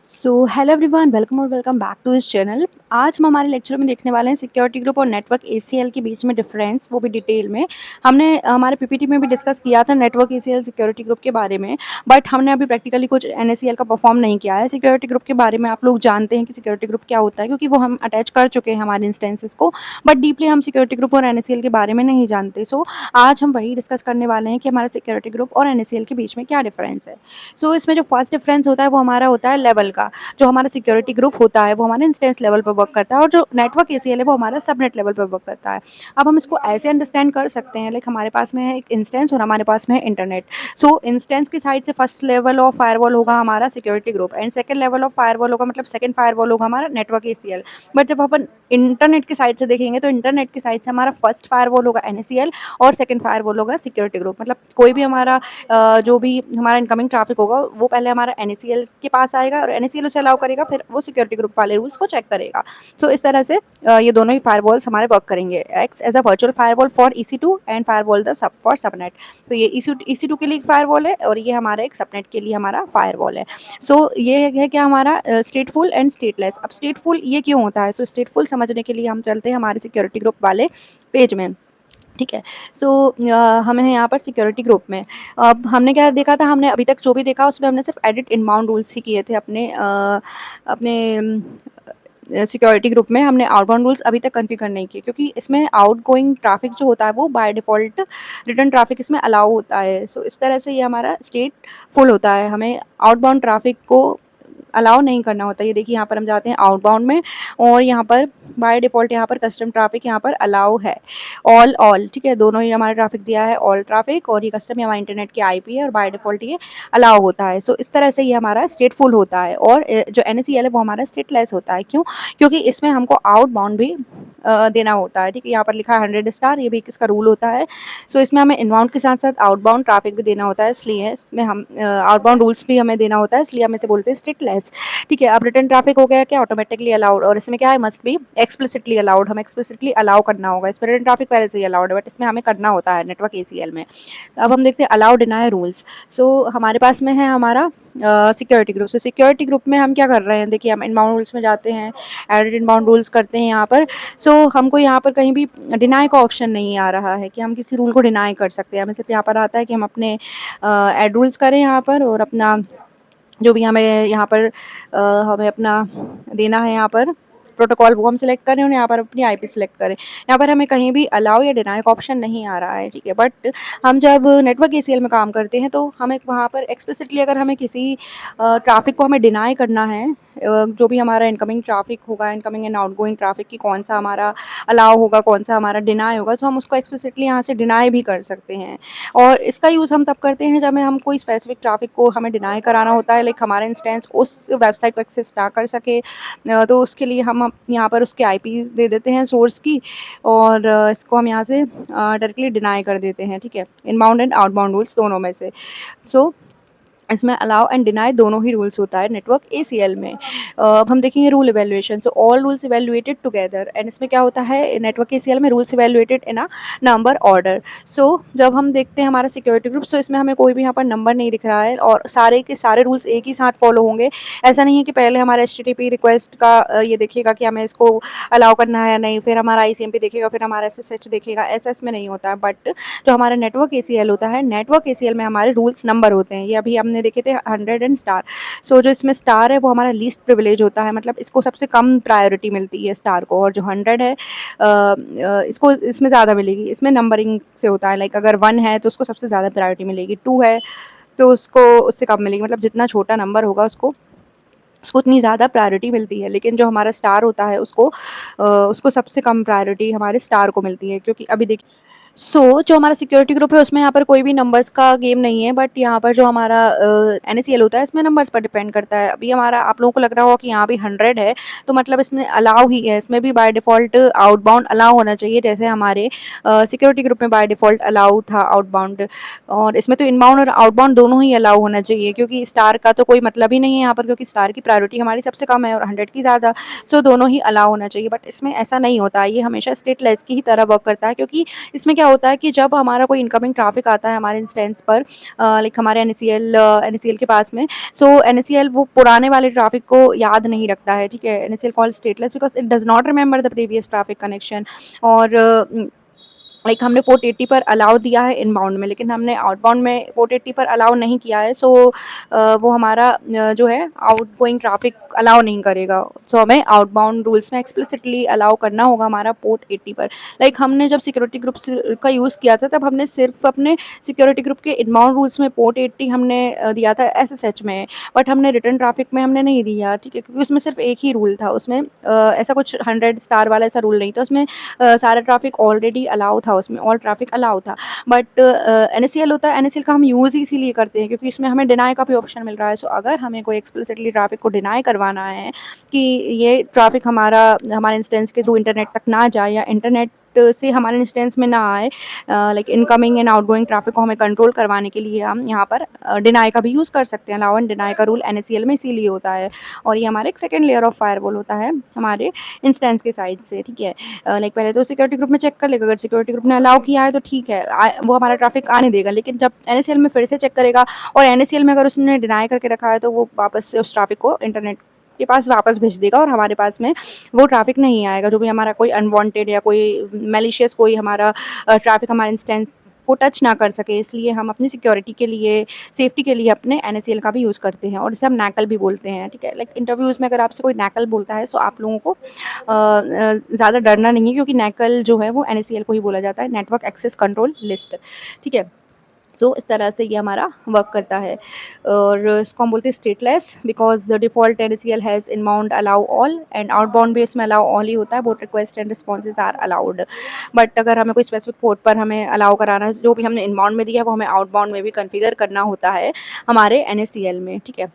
सो hello everyone, welcome और welcome back to this channel. आज हम हमारे लेक्चर में देखने वाले हैं सिक्योरिटी ग्रुप और नेटवर्क एसीएल के बीच में डिफरेंस, वो भी डिटेल में। हमने हमारे पीपीटी में भी डिस्कस किया था नेटवर्क एसीएल सिक्योरिटी ग्रुप के बारे में, बट हमने अभी प्रैक्टिकली कुछ एनएसीएल का परफॉर्म नहीं किया है। सिक्योरिटी ग्रुप के बारे में आप लोग जानते हैं कि सिक्योरिटी ग्रुप क्या होता है, क्योंकि वो हम अटैच कर चुके हैं हमारे इंस्टेंसेस को, बट डीपली हम सिक्योरिटी ग्रुप और एनएसीएल के बारे में नहीं जानते। सो आज हम वही डिस्कस करने वाले हैं कि हमारा सिक्योरिटी ग्रुप और एनएसीएल के बीच में क्या डिफरेंस है। सो इसमें जो फर्स्ट डिफरेंस होता है वो हमारा होता है लेवल का। जो हमारा सिक्योरिटी ग्रुप होता है वो हमारे इंस्टेंस लेवल पर वर्क करता है, और जो नेटवर्क एसीएल है वो हमारा सबनेट लेवल पर वर्क करता है। अब हम इसको ऐसे अंडरस्टैंड कर सकते हैं, लाइक हमारे पास में है एक इंस्टेंस और हमारे पास में है इंटरनेट। सो इंस्टेंस की साइड से फर्स्ट लेवल ऑफ फायरवॉल होगा हमारा security group, and second level of firewall होगा, मतलब सेकंड फायरवॉल होगा हमारा नेटवर्क एसीएल। बट जब अपन इंटरनेट की साइड से देखेंगे तो इंटरनेट की साइड से हमारा फर्स्ट फायरवॉल होगा एनएसीएल और सेकंड फायरवॉल होगा सिक्योरिटी ग्रुप। मतलब कोई भी हमारा जो भी हमारा इनकमिंग ट्रैफिक होगा वो पहले हमारा एनएसीएल के पास आएगा और एनएसीएल उसे अलाउ करेगा, फिर वो सिक्योरिटी ग्रुप वाले रूल्स को चेक करेगा। सो इस तरह से ये दोनों ही फायरवॉल्स हमारे वर्क करेंगे, acts as a virtual firewall for EC2 and firewall the सब फॉर सबनेट। तो ये EC2 के लिए फायरवॉल है और ये हमारा एक सबनेट के लिए हमारा फायरवॉल है। सो ये है क्या हमारा स्टेटफुल एंड स्टेटलेस। अब स्टेटफुल ये क्यों होता है, सो स्टेटफुल समझने के लिए हम चलते हैं हमारे सिक्योरिटी ग्रुप वाले पेज में। ठीक है। सो हमें यहाँ पर सिक्योरिटी ग्रुप में अब हमने क्या देखा था, हमने अभी तक जो भी देखा उसमें हमने सिर्फ एडिट इनबाउंड रूल्स ही किए थे अपने सिक्योरिटी ग्रुप में। हमने आउटबाउंड रूल्स अभी तक कॉन्फ़िगर नहीं किए, क्योंकि इसमें आउटगोइंग ट्रैफिक जो होता है वो बाय डिफ़ॉल्ट रिटर्न ट्रैफिक इसमें अलाउ होता है। सो इस तरह से ये हमारा स्टेट फुल होता है, हमें आउटबाउंड ट्रैफिक को अलाउ नहीं करना होता। ये देखिए यहाँ पर हम जाते हैं आउटबाउंड में, और यहाँ पर बाय डिफ़ॉल्ट यहाँ पर कस्टम ट्रैफिक यहाँ पर अलाउ है, ऑल ठीक है, दोनों ही हमारा ट्रैफिक दिया है ऑल ट्रैफिक, और ये कस्टम हमारा इंटरनेट की आईपी है और बाय डिफ़ॉल्ट ये अलाउ होता है। सो इस तरह से ये हमारा स्टेटफुल होता है, और जो एनएसीएल है वो हमारा स्टेटलेस होता है। क्यों? क्योंकि इसमें हमको आउटबाउंड भी देना होता है। ठीक है, यहाँ पर लिखा है 100 स्टार, ये भी किसका रूल होता है। सो इसमें हमें इनबाउंड के साथ साथ आउटबाउंड ट्रैफिक भी देना होता है, इसलिए इसमें हम आउटबाउंड रूल्स भी हमें देना होता है, इसलिए हम इसे बोलते हैं स्टेटलेस। ठीक है, अब रिटर्न ट्रैफिक हो गया क्या, ऑटोमेटिकली अलाउड, और इसमें क्या है, मस्ट बी एक्सप्लिसिटली अलाउड, हमें एक्सप्लिसिटली अलाउ करना होगा। इसमें रिटर्न ट्रैफिक पहले से ही अलाउड है, बट इसमें हमें करना होता है नेटवर्क एसीएल में। अब हम देखते हैं अलाउ डिनाई रूल्स। सो हमारे पास में है हमारा सिक्योरिटी ग्रुप। सो सिक्योरिटी ग्रुप में हम क्या कर रहे हैं, देखिए हम इनबाउंड रूल्स में जाते हैं, एडिट इनबाउंड रूल्स करते हैं यहाँ पर। सो हमको यहाँ पर कहीं भी डिनाई का ऑप्शन नहीं आ रहा है कि हम किसी रूल को डिनाई कर सकते हैं। हमें सिर्फ यहाँ पर आता है कि हम अपने एड रूल्स करें यहाँ पर, और अपना जो भी हमें यहाँ पर हमें अपना देना है यहाँ पर प्रोटोकॉल वो हम सिलेक्ट करें, और यहाँ पर अपनी आईपी सिलेक्ट करें। यहाँ पर हमें कहीं भी अलाउ या डिनाई का ऑप्शन नहीं आ रहा है। ठीक है, बट हम जब नेटवर्क एसीएल में काम करते हैं तो हमें वहाँ पर एक्सप्लिसिटली अगर हमें किसी ट्रैफिक को हमें डिनाई करना है, जो भी हमारा इनकमिंग ट्रैफिक होगा, इनकमिंग एंड आउटगोइंग ट्रैफिक की कौन सा हमारा अलाउ होगा, कौन सा हमारा डिनाई होगा, तो हम उसको एक्सप्लिसिटली यहाँ से डिनाई भी कर सकते हैं। और इसका यूज़ हम तब करते हैं जब हम कोई स्पेसिफिक ट्रैफिक को हमें डिनाई कराना होता है, लाइक हमारा इंस्टेंस उस वेबसाइट को एक्सेस ना कर सके, तो उसके लिए हम यहाँ पर उसके आईपी दे देते हैं सोर्स की, और इसको हम यहाँ से डायरेक्टली डिनाई कर देते हैं। ठीक है, इनबाउंड एंड आउटबाउंड रूल्स दोनों में से। सो इसमें अलाउ एंड डिनाई दोनों ही रूल्स होता है नेटवर्क एसीएल में। अब हम देखेंगे rule evaluation. So all rules evaluated together, and इसमें क्या होता है, नेटवर्क एसीएल में rules evaluated in a number order. So जब हम देखते हैं हमारा सिक्योरिटी ग्रुप, सो इसमें हमें कोई भी यहाँ पर नंबर नहीं दिख रहा है, और सारे के सारे रूल्स एक ही साथ फॉलो होंगे। ऐसा नहीं है कि पहले हमारा HTTP रिक्वेस्ट का ये देखेगा कि हमें इसको अलाउ करना है या नहीं, फिर हमारा ICMP देखेगा, फिर हमारा SSH देखेगा, ऐसा इसमें नहीं होता है। बट जो हमारा नेटवर्क एसीएल होता है, नेटवर्क एसीएल में हमारे रूल्स नंबर होते हैं। ये अभी हमने देखे थे 100 एंड स्टार। सो जो इसमें स्टार है वो हमारा लीस्ट प्रिविलेज होता है, मतलब इसको सबसे कम प्रायोरिटी मिलती है स्टार को, और जो 100 है इसको इसमें ज़्यादा मिलेगी। इसमें नंबरिंग से होता है, लाइक अगर 1 है तो उसको सबसे ज़्यादा प्रायोरिटी मिलेगी, 2 है तो उसको उससे कम मिलेगी, मतलब जितना छोटा नंबर होगा उसको उतनी ज़्यादा प्रायोरिटी मिलती है। लेकिन जो हमारा स्टार होता है उसको सबसे कम प्रायोरिटी हमारे स्टार को मिलती है, क्योंकि अभी देखिए जो हमारा सिक्योरिटी ग्रुप है उसमें यहाँ पर कोई भी नंबर्स का गेम नहीं है, बट यहाँ पर जो हमारा एनएसीएल होता है इसमें नंबर्स पर डिपेंड करता है। अभी हमारा आप लोगों को लग रहा होगा कि यहाँ भी 100 है, तो मतलब इसमें अलाउ ही है, इसमें भी बाय डिफ़ॉल्ट आउटबाउंड अलाउ होना चाहिए, जैसे हमारे सिक्योरिटी ग्रुप में बाय डिफ़ॉल्ट अलाउ था आउटबाउंड, और इसमें तो इनबाउंड और आउटबाउंड दोनों ही अलाउ होना चाहिए, क्योंकि स्टार का तो कोई मतलब ही नहीं है यहाँ पर, क्योंकि स्टार की प्रायोरिटी हमारी सबसे कम है और 100 की ज़्यादा। दोनों ही अलाउ होना चाहिए, बट इसमें ऐसा नहीं होता है, ये हमेशा स्टेटलेस की ही तरह वर्क करता है, क्योंकि इसमें क्या होता है कि जब हमारा कोई इनकमिंग ट्रैफिक आता है हमारे इंस्टेंस पर, लाइक हमारे एनएससीएल के पास में, सो एनएससीएल वो पुराने वाले ट्रैफिक को याद नहीं रखता है, ठीक है। NSCL call stateless because it does not remember the previous traffic connection. और लाइक हमने पोर्ट 80 पर अलाउ दिया है इनबाउंड में, लेकिन हमने आउटबाउंड में पोर्ट 80 पर अलाउ नहीं किया है, सो वो हमारा जो है आउटगोइंग ट्रैफिक अलाउ नहीं करेगा। सो हमें आउटबाउंड रूल्स में एक्सप्लिसिटली अलाउ करना होगा हमारा पोर्ट 80 पर। लाइक हमने जब सिक्योरिटी ग्रुप का यूज़ किया था तब हमने सिर्फ अपने सिक्योरिटी ग्रुप के इनबाउंड रूल्स में पोर्ट 80 हमने दिया था एसएसएच में, बट हमने रिटर्न ट्रैफिक में हमने नहीं दिया, ठीक है, क्योंकि उसमें सिर्फ एक ही रूल था। उसमें ऐसा कुछ 100 स्टार वाला ऐसा रूल नहीं था उसमें। सारा ट्रैफिक ऑलरेडी अलाउ था, उसमें ऑल ट्रैफिक अलाउ था। बट एनएससीएल होता है, एनएससीएल का हम यूज़ ही इसीलिए करते हैं क्योंकि इसमें हमें डिनाई का भी ऑप्शन मिल रहा है। सो अगर हमें कोई एक्सप्लिसिटली ट्रैफिक को डिनाई करवाना है कि ये ट्रैफिक हमारा हमारे इंस्टेंस के थ्रू इंटरनेट तक ना जाए या इंटरनेट से हमारे इंस्टेंस में ना आए, like incoming and outgoing traffic को हमें कंट्रोल करवाने के लिए हम यहाँ पर डिनाई का भी यूज़ कर सकते हैं। अलाउ एंड डिनाई का रूल एनएससीएल में इसीलिए होता है, और ये हमारा एक सेकेंड लेयर ऑफ फायरवॉल होता है हमारे इंस्टेंस के साइड से, ठीक है। लाइक पहले तो सिक्योरिटी ग्रुप में चेक कर लेगा, अगर सिक्योरिटी ग्रुप ने अलाउ किया है तो ठीक है, वो हमारा ट्रैफिक आने देगा। लेकिन जब एनएससीएल में फिर से चेक करेगा और एनएससीएल में अगर उसने डिनाई करके रखा है तो वो वापस से उस ट्रैफिक को इंटरनेट के पास वापस भेज देगा और हमारे पास में वो ट्रैफिक नहीं आएगा, जो भी हमारा कोई अनवांटेड या कोई मैलिशियस कोई हमारा ट्रैफिक हमारे इंस्टेंस को टच ना कर सके। इसलिए हम अपनी सिक्योरिटी के लिए, सेफ्टी के लिए अपने एनएससीएल का भी यूज़ करते हैं, और इसे हम नैकल भी बोलते हैं, ठीक है। लाइक इंटरव्यूज़ में अगर आपसे कोई नैकल बोलता है तो आप लोगों को ज़्यादा डरना नहीं है, क्योंकि नैकल जो है वो एनएससीएल को ही बोला जाता है, नेटवर्क एक्सेस कंट्रोल लिस्ट, ठीक है। सो इस तरह से ये हमारा वर्क करता है। और इसको हम बोलते हैं stateless because the default NACL has inbound allow all and outbound base में अलाउ ऑल ही होता है, both request and responses are allowed. But अगर हमें कोई स्पेसिफिक पोर्ट पर हमें अलाउ कराना है, जो भी हमने इनबाउंड में दिया है वो हमें आउटबाउंड में भी कॉन्फ़िगर करना होता है हमारे एनएससीएल में, ठीक है।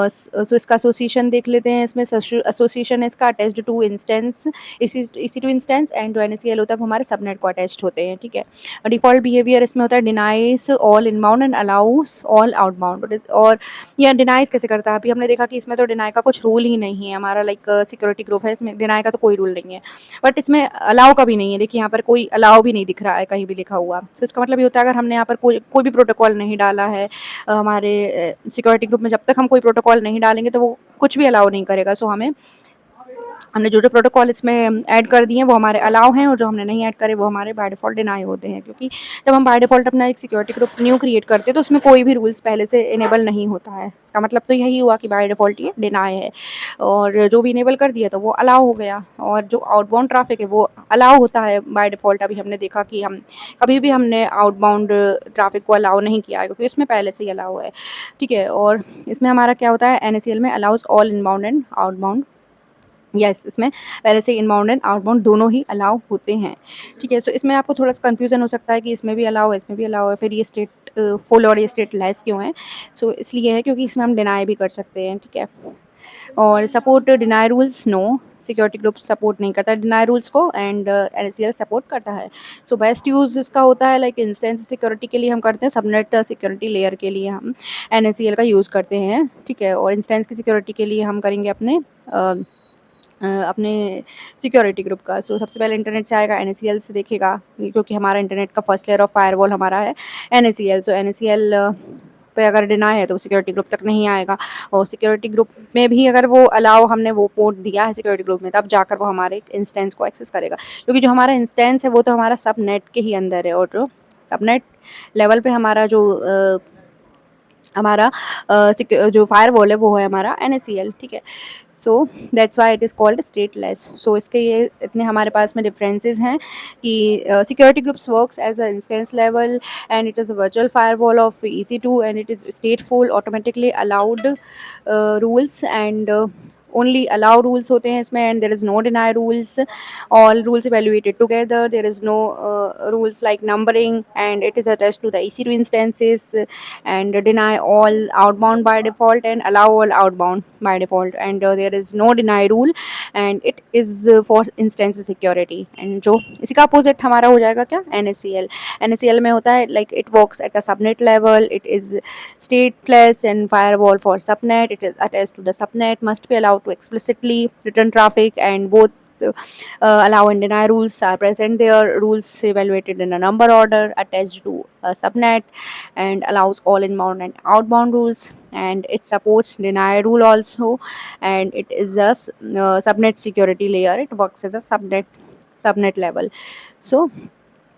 सो इसका एसोसिएशन देख लेते हैं। इसमें एसोसिएशन है इसका अटैच्ड टू इंस्टेंस, इसी टू इंस्टेंस, एंड जो एनएससीएल होता है वो हमारे सबनेट को अटैच्ड होते हैं, ठीक है। डिफ़ॉल्ट बिहेवियर इसमें होता है denies all inbound and allow us all outbound. और यह डिनाइज कैसे करता है, अभी हमने देखा कि इसमें तो डिनाई का कुछ रूल ही नहीं है। हमारा लाइक सिक्योरिटी ग्रुप है, इसमें डिनाई का तो कोई रूल नहीं है, बट इसमें अलाउ का भी नहीं है। देखिए यहाँ पर कोई अलाउ भी नहीं दिख रहा है कहीं भी लिखा हुआ। सो इसका मतलब ये होता है अगर हमने यहाँ पर कोई भी प्रोटोकॉल नहीं डाला है हमारे सिक्योरिटी ग्रुप में, जब तक हम कोई प्रोटोकॉल नहीं डालेंगे तो वो कुछ भी अलाउ नहीं करेगा। सो हमने जो प्रोटोकॉल इसमें ऐड कर दिए हैं वो हमारे अलाउ हैं, और जो हमने नहीं ऐड करे वो हमारे बाय डिफ़ॉल्ट डिनाई होते हैं। क्योंकि जब हम बाय डिफ़ॉल्ट अपना एक सिक्योरिटी ग्रुप न्यू क्रिएट करते हैं तो उसमें कोई भी रूल्स पहले से इनेबल नहीं होता है। इसका मतलब तो यही हुआ कि बाय डिफ़ॉल्ट ये डिनाई है, और जो भी इनेबल कर दिया तो वो अलाउ हो गया। और जो आउटबाउंड ट्रैफिक है वो अलाउ होता है बाय डिफ़ॉल्ट। अभी हमने देखा कि हम कभी भी हमने आउटबाउंड ट्रैफिक को अलाउ नहीं किया है, क्योंकि इसमें पहले से ही अलाउ है, ठीक है। और इसमें हमारा क्या होता है, एनएससीएल में allows all inbound and outbound. Yes, इसमें पहले से इनबाउंड एंड आउटबाउंड दोनों ही अलाउ होते हैं, ठीक है। सो इसमें आपको थोड़ा सा कन्फ्यूज़न हो सकता है कि इसमें भी अलाउ है, इसमें भी अलाउ है, फिर ये स्टेट फुल और ये स्टेट लेस क्यों है। सो इसलिए है क्योंकि इसमें हम डिनाई भी कर सकते हैं, ठीक है। और support deny rules, no, security group support नहीं करता डिनाई रूल्स को, एंड एनएससीएल सपोर्ट करता है। सो बेस्ट यूज़ इसका होता है लाइक इंस्टेंस सिक्योरिटी के लिए हम करते हैं, सबनेट सिक्योरिटी लेयर के लिए हम एनएससीएल का यूज़ करते हैं, ठीक है। और इंस्टेंस की सिक्योरिटी के लिए हम करेंगे अपने सिक्योरिटी ग्रुप का। सो सबसे पहले इंटरनेट से आएगा, एनएससीएल से देखेगा, क्योंकि हमारा इंटरनेट का फर्स्ट लेयर ऑफ फायरवॉल हमारा है एनएससीएल। सो एनएससीएल पे अगर डिनाई है तो सिक्योरिटी ग्रुप तक नहीं आएगा, और सिक्योरिटी ग्रुप में भी अगर वो अलाउ हमने वो पोर्ट दिया है सिक्योरिटी ग्रुप में, तब जाकर वो हमारे इंस्टेंस को एक्सेस करेगा। क्योंकि जो हमारा इंस्टेंस है वो तो हमारा सब नेट के ही अंदर है, और जो सब नेट लेवल पे हमारा हमारा जो फायरवॉल है वो है हमारा एनएससीएल, ठीक है। So that's why it is called stateless. So इसके ये इतने हमारे पास में डिफरेंसेस हैं कि security groups works as a instance level, and it is a virtual firewall of EC2, and it is stateful automatically allowed rules, and only allow rules होते हैं इसमें, and there is no deny rules, all rules evaluated together, there is no rules like numbering, and it is attached to the EC2 instances, and deny all outbound by default and allow all outbound by default, and there is no deny rule, and it is for instance security। and जो इसी का opposite हमारा हो जाएगा क्या, NACL में होता है like it works at a subnet level, it is stateless and firewall for subnet, it is attached to the subnet, must be allowed to explicitly return traffic, and both allow and deny rules are present there. Rules evaluated in a number order attached to a subnet, and allows all inbound and outbound rules. And it supports deny rule also, and it is a subnet security layer. It works as a subnet level. So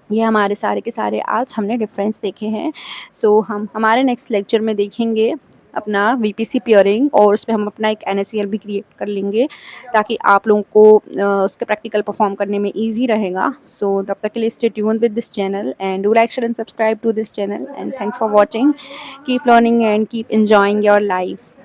ये हमारे सारे के सारे आज हमने difference देखे हैं। सो हम हमारे नेक्स्ट लेक्चर में देखेंगे अपना वीपीसी पेयरिंग, और उसमें हम अपना एक एनएससीएल भी क्रिएट कर लेंगे ताकि आप लोगों को उसके प्रैक्टिकल परफॉर्म करने में ईजी रहेगा। सो तब तक के लिए stay tune with this channel and do like share and subscribe to this channel, and thanks for watching. Keep learning and keep enjoying your life.